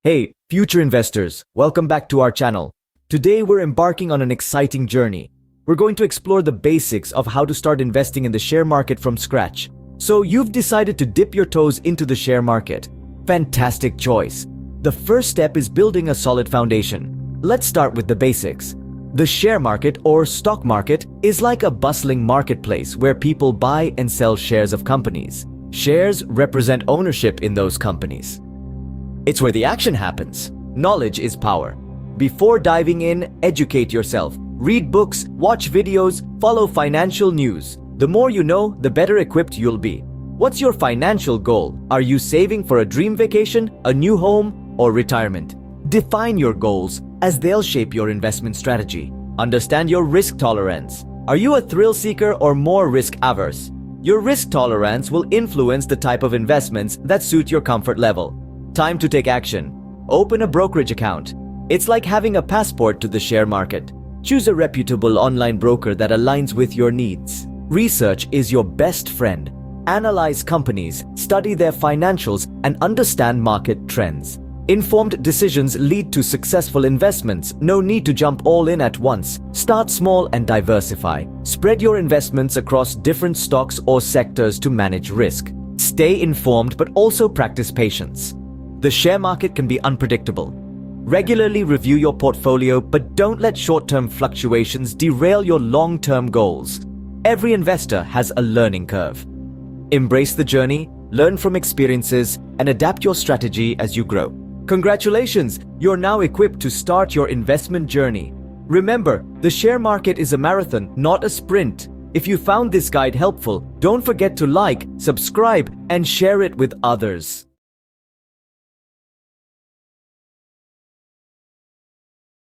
Hey, future investors, welcome back to our channel. Today we're embarking on an exciting journey. We're going to explore the basics of how to start investing in the share market from scratch. So you've decided to dip your toes into the share market. Fantastic choice. The first step is building a solid foundation. Let's start with the basics. The share market or stock market is like a bustling marketplace where people buy and sell shares of companies. Shares represent ownership in those companies. It's where the action happens. Knowledge is power. Before diving in, educate yourself. Read books, watch videos, follow financial news. The more you know, the better equipped you'll be. What's your financial goal? Are you saving for a dream vacation, a new home, or retirement? Define your goals, as they'll shape your investment strategy. Understand your risk tolerance. Are you a thrill seeker or more risk averse? Your risk tolerance will influence the type of investments that suit your comfort level. Time to take action. Open a brokerage account. It's like having a passport to the share market. Choose a reputable online broker that aligns with your needs. Research is your best friend. Analyze companies, study their financials, and understand market trends. Informed decisions lead to successful investments. No need to jump all in at once. Start small and diversify. Spread your investments across different stocks or sectors to manage risk. Stay informed but also practice patience. The share market can be unpredictable. Regularly review your portfolio, but don't let short-term fluctuations derail your long-term goals. Every investor has a learning curve. Embrace the journey, learn from experiences, and adapt your strategy as you grow. Congratulations! You're now equipped to start your investment journey. Remember, the share market is a marathon, not a sprint. If you found this guide helpful, don't forget to like, subscribe, and share it with others.